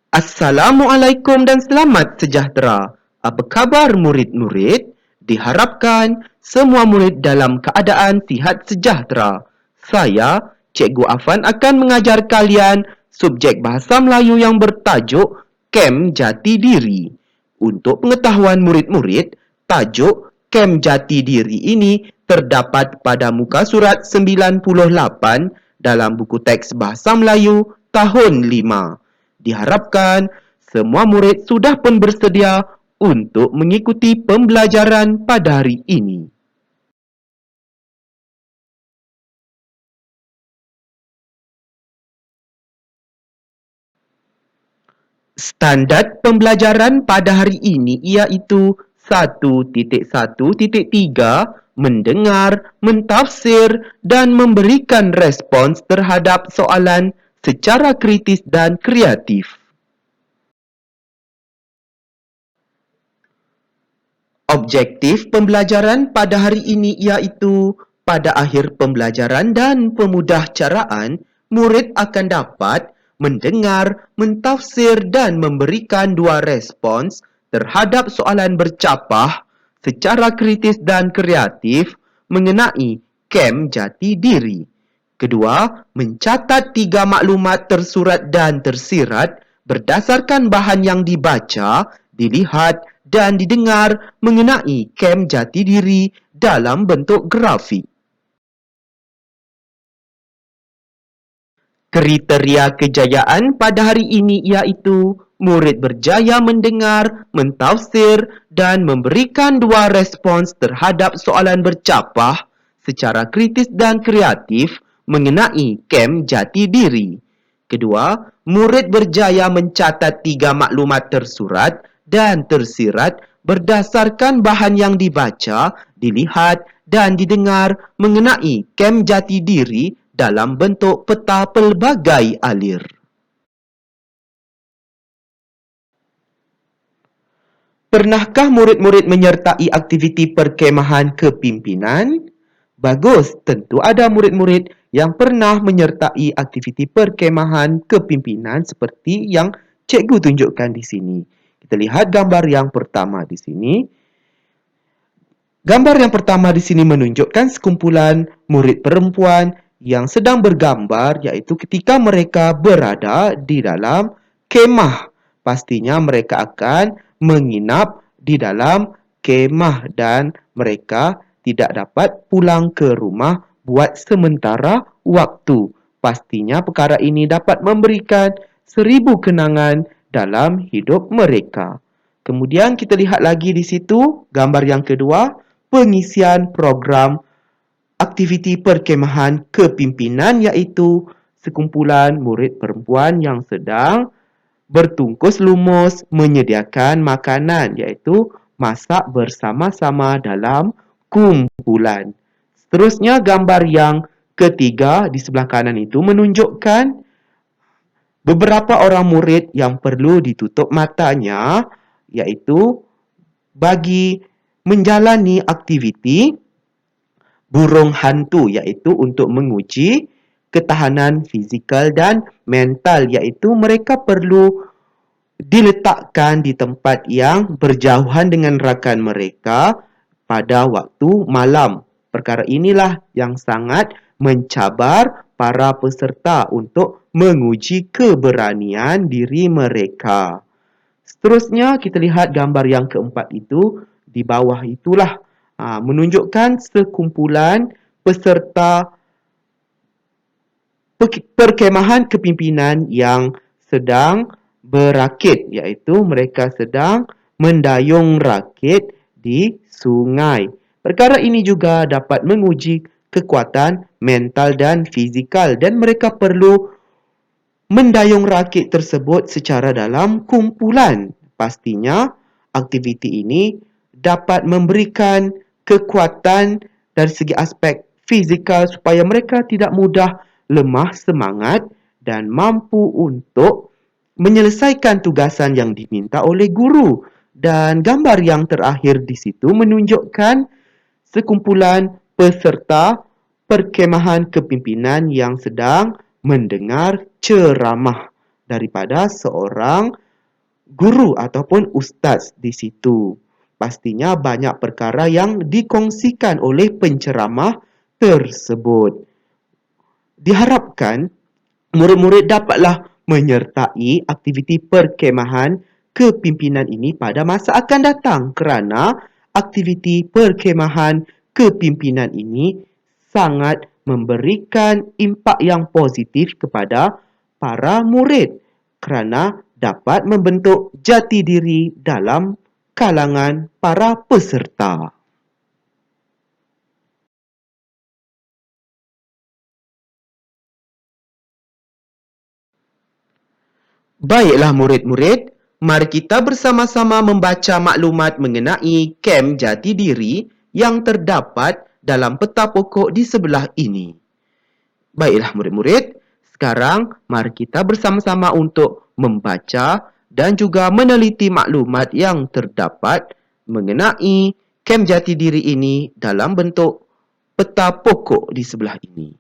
Assalamualaikum dan selamat sejahtera. Apa khabar murid-murid? Diharapkan semua murid dalam keadaan sihat sejahtera. Saya, Cikgu Afan akan mengajar kalian subjek Bahasa Melayu yang bertajuk Kem Jati Diri. Untuk pengetahuan murid-murid, tajuk Kem Jati Diri ini terdapat pada muka surat 98 dalam buku teks Bahasa Melayu tahun 5. Diharapkan semua murid sudah pun bersedia untuk mengikuti pembelajaran pada hari ini. Standard pembelajaran pada hari ini iaitu 1.1.3 mendengar, mentafsir dan memberikan respons terhadap soalan secara kritis dan kreatif. Objektif pembelajaran pada hari ini iaitu pada akhir pembelajaran dan pemudahcaraan, murid akan dapat mendengar, mentafsir dan memberikan dua respons terhadap soalan bercapah secara kritis dan kreatif mengenai kem jati diri. Kedua, mencatat 3 maklumat tersurat dan tersirat berdasarkan bahan yang dibaca, dilihat dan didengar mengenai kem jati diri dalam bentuk grafik. Kriteria kejayaan pada hari ini iaitu murid berjaya mendengar, mentafsir dan memberikan dua respons terhadap soalan bercapah secara kritis dan kreatif mengenai kem jati diri. Kedua, murid berjaya mencatat 3 maklumat tersurat dan tersirat berdasarkan bahan yang dibaca, dilihat dan didengar mengenai kem jati diri dalam bentuk peta pelbagai alir. Pernahkah murid-murid menyertai aktiviti perkemahan kepimpinan? Bagus, tentu ada murid-murid yang pernah menyertai aktiviti perkemahan kepimpinan seperti yang cikgu tunjukkan di sini. Kita lihat gambar yang pertama di sini. Gambar yang pertama di sini menunjukkan sekumpulan murid perempuan yang sedang bergambar, iaitu ketika mereka berada di dalam kemah. Pastinya mereka akan menginap di dalam kemah dan mereka tidak dapat pulang ke rumah buat sementara waktu. Pastinya perkara ini dapat memberikan 1000 kenangan dalam hidup mereka. Kemudian kita lihat lagi di situ, gambar yang kedua, pengisian program aktiviti perkemahan kepimpinan iaitu sekumpulan murid perempuan yang sedang bertungkus lumus menyediakan makanan iaitu masak bersama-sama dalam kumpulan. Seterusnya gambar yang ketiga di sebelah kanan itu menunjukkan beberapa orang murid yang perlu ditutup matanya iaitu bagi menjalani aktiviti burung hantu iaitu untuk menguji ketahanan fizikal dan mental iaitu mereka perlu diletakkan di tempat yang berjauhan dengan rakan mereka pada waktu malam. Perkara inilah yang sangat mencabar para peserta untuk menguji keberanian diri mereka. Seterusnya kita lihat gambar yang keempat itu di bawah itulah menunjukkan sekumpulan peserta perkemahan kepimpinan yang sedang berakit iaitu mereka sedang mendayung rakit di sungai. Perkara ini juga dapat menguji kekuatan mental dan fizikal dan mereka perlu mendayung rakit tersebut secara dalam kumpulan. Pastinya aktiviti ini dapat memberikan kekuatan dari segi aspek fizikal supaya mereka tidak mudah lemah semangat dan mampu untuk menyelesaikan tugasan yang diminta oleh guru. Dan gambar yang terakhir di situ menunjukkan sekumpulan peserta perkemahan kepimpinan yang sedang mendengar ceramah. daripada seorang guru ataupun ustaz di situ. Pastinya banyak perkara yang dikongsikan oleh penceramah tersebut. Diharapkan murid-murid dapatlah menyertai aktiviti perkemahan kepimpinan ini pada masa akan datang kerana aktiviti perkemahan kepimpinan ini sangat memberikan impak yang positif kepada para murid kerana dapat membentuk jati diri dalam kalangan para peserta. Baiklah murid-murid, mari kita bersama-sama membaca maklumat mengenai kem jati diri yang terdapat dalam peta pokok di sebelah ini. Baiklah murid-murid, sekarang mari kita bersama-sama untuk membaca dan juga meneliti maklumat yang terdapat mengenai kem jati diri ini dalam bentuk peta pokok di sebelah ini.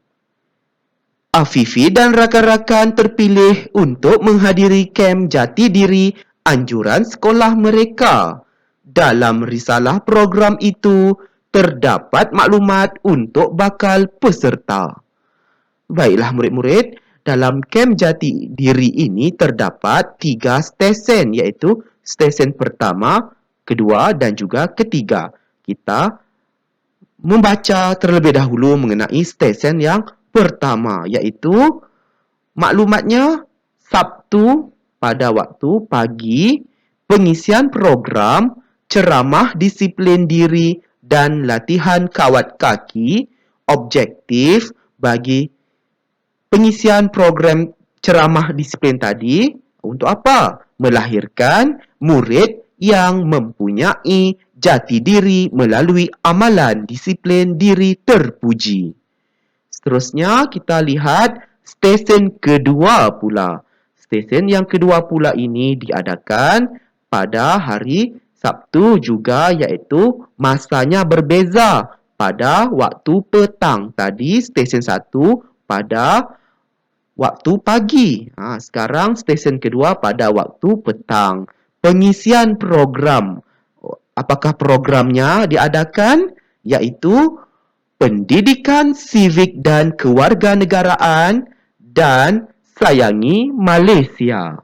Afifi dan rakan-rakan terpilih untuk menghadiri kem jati diri anjuran sekolah mereka. Dalam risalah program itu, terdapat maklumat untuk bakal peserta. Baiklah murid-murid, dalam kem jati diri ini terdapat 3 stesen, iaitu stesen pertama, kedua dan juga ketiga. Kita membaca terlebih dahulu mengenai stesen yang pertama, iaitu maklumatnya Sabtu pada waktu pagi, pengisian program, ceramah disiplin diri dan latihan kawat kaki, objektif bagi pengisian program ceramah disiplin tadi untuk apa? Melahirkan murid yang mempunyai jati diri melalui amalan disiplin diri terpuji. Seterusnya kita lihat stesen kedua pula. Stesen yang kedua pula ini diadakan pada hari Sabtu juga, iaitu masanya berbeza pada waktu petang. Tadi stesen 1 pada waktu pagi. Sekarang stesen kedua pada waktu petang. Pengisian program. Apakah programnya diadakan? Iaitu pendidikan sivik dan kewarganegaraan dan sayangi Malaysia.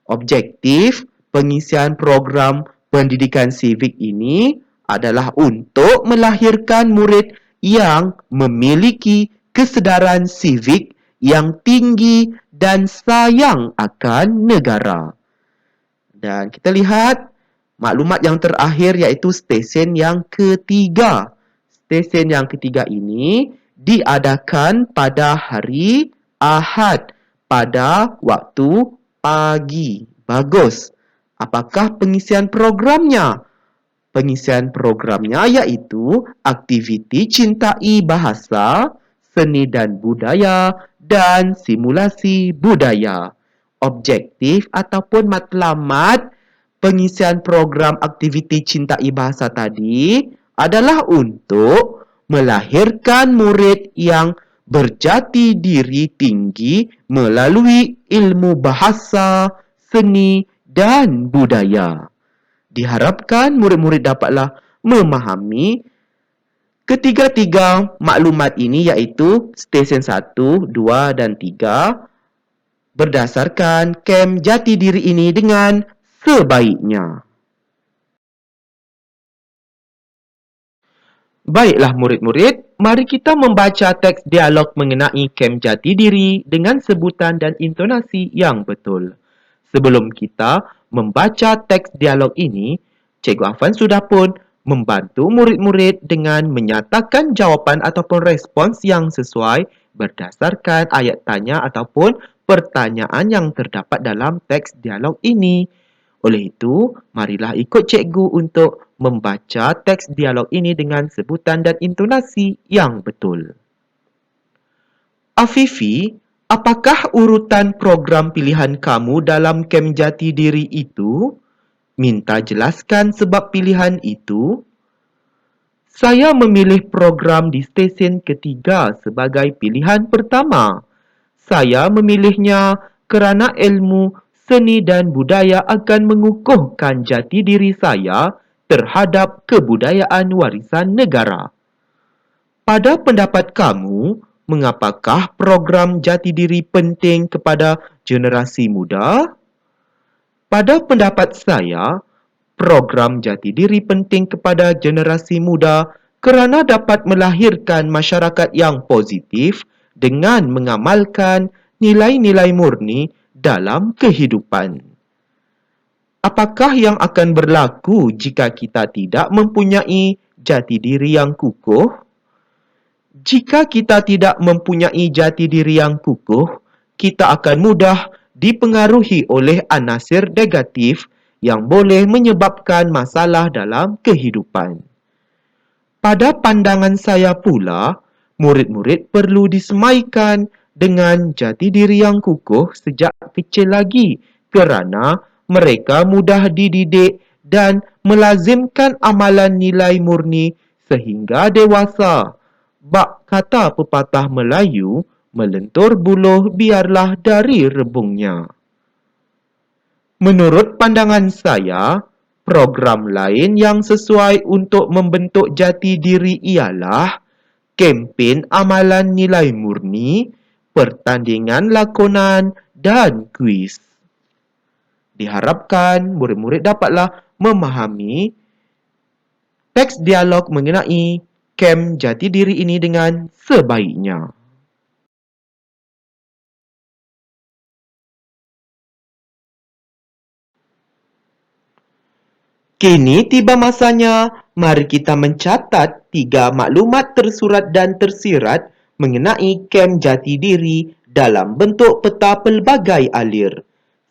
Objektif pengisian program pendidikan sivik ini adalah untuk melahirkan murid yang memiliki kesedaran sivik yang tinggi dan sayang akan negara. Dan kita lihat maklumat yang terakhir iaitu stesen yang ketiga. Stesen yang ketiga ini diadakan pada hari Ahad pada waktu pagi. Bagus. Apakah pengisian programnya? Pengisian programnya iaitu aktiviti cintai bahasa, seni dan budaya, dan simulasi budaya. Objektif ataupun matlamat pengisian program aktiviti cintai bahasa tadi adalah untuk melahirkan murid yang berjati diri tinggi melalui ilmu bahasa, seni dan budaya. Diharapkan murid-murid dapatlah memahami ketiga-tiga maklumat ini, iaitu stesen 1, 2 dan 3 berdasarkan kem jati diri ini dengan sebaiknya. Baiklah murid-murid, mari kita membaca teks dialog mengenai kem jati diri dengan sebutan dan intonasi yang betul. Sebelum kita membaca teks dialog ini, Cikgu Afan sudah pun membantu murid-murid dengan menyatakan jawapan ataupun respons yang sesuai berdasarkan ayat tanya ataupun pertanyaan yang terdapat dalam teks dialog ini. Oleh itu, marilah ikut cikgu untuk membaca teks dialog ini dengan sebutan dan intonasi yang betul. Afifi, apakah urutan program pilihan kamu dalam kem jati diri itu? Minta jelaskan sebab pilihan itu. Saya memilih program di stesen ketiga sebagai pilihan pertama. Saya memilihnya kerana ilmu seni dan budaya akan mengukuhkan jati diri saya terhadap kebudayaan warisan negara. Pada pendapat kamu, mengapakah program jati diri penting kepada generasi muda? Pada pendapat saya, program jati diri penting kepada generasi muda kerana dapat melahirkan masyarakat yang positif dengan mengamalkan nilai-nilai murni dalam kehidupan. Apakah yang akan berlaku jika kita tidak mempunyai jati diri yang kukuh? Jika kita tidak mempunyai jati diri yang kukuh, kita akan mudah dipengaruhi oleh anasir negatif yang boleh menyebabkan masalah dalam kehidupan. Pada pandangan saya pula, murid-murid perlu disemaikan dengan jati diri yang kukuh sejak kecil lagi kerana mereka mudah dididik dan melazimkan amalan nilai murni sehingga dewasa. Bak kata pepatah Melayu, melentur buluh biarlah dari rebungnya. Menurut pandangan saya, program lain yang sesuai untuk membentuk jati diri ialah kempen amalan nilai murni, pertandingan lakonan dan kuis. Diharapkan murid-murid dapatlah memahami teks dialog mengenai kem jati diri ini dengan sebaiknya. Kini tiba masanya, mari kita mencatat 3 maklumat tersurat dan tersirat mengenai kem jati diri dalam bentuk peta pelbagai alir.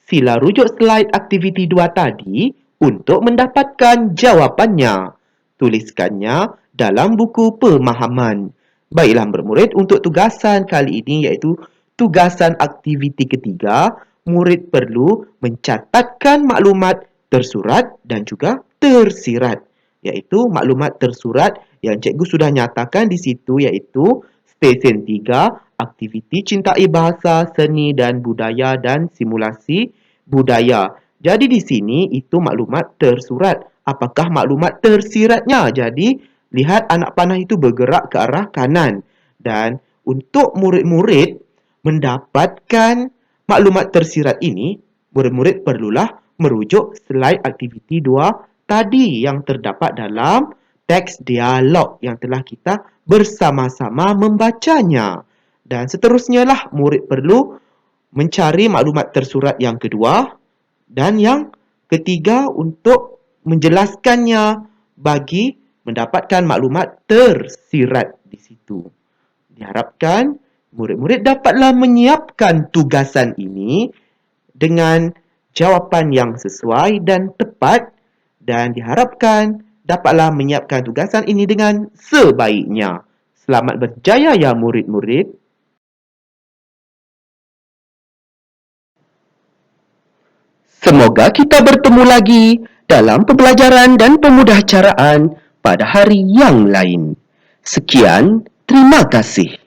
Sila rujuk slide aktiviti 2 tadi untuk mendapatkan jawapannya. Tuliskannya dalam buku pemahaman. Baiklah bermurid, untuk tugasan kali ini iaitu tugasan aktiviti ketiga, murid perlu mencatatkan maklumat tersurat dan juga tersirat, iaitu maklumat tersurat yang cikgu sudah nyatakan di situ iaitu stesen 3, aktiviti cintai bahasa, seni dan budaya dan simulasi budaya. Jadi di sini itu maklumat tersurat. Apakah maklumat tersiratnya? Jadi lihat anak panah itu bergerak ke arah kanan, dan untuk murid-murid mendapatkan maklumat tersirat ini, murid-murid perlulah merujuk slide aktiviti 2 tadi yang terdapat dalam teks dialog yang telah kita bersama-sama membacanya. Dan seterusnya lah murid perlu mencari maklumat tersurat yang kedua dan yang ketiga untuk menjelaskannya bagi mendapatkan maklumat tersirat di situ. Diharapkan murid-murid dapatlah menyiapkan tugasan ini dengan jawapan yang sesuai dan tepat, dan diharapkan dapatlah menyiapkan tugasan ini dengan sebaiknya. Selamat berjaya ya murid-murid. Semoga kita bertemu lagi dalam pembelajaran dan pemudahcaraan pada hari yang lain. Sekian, terima kasih.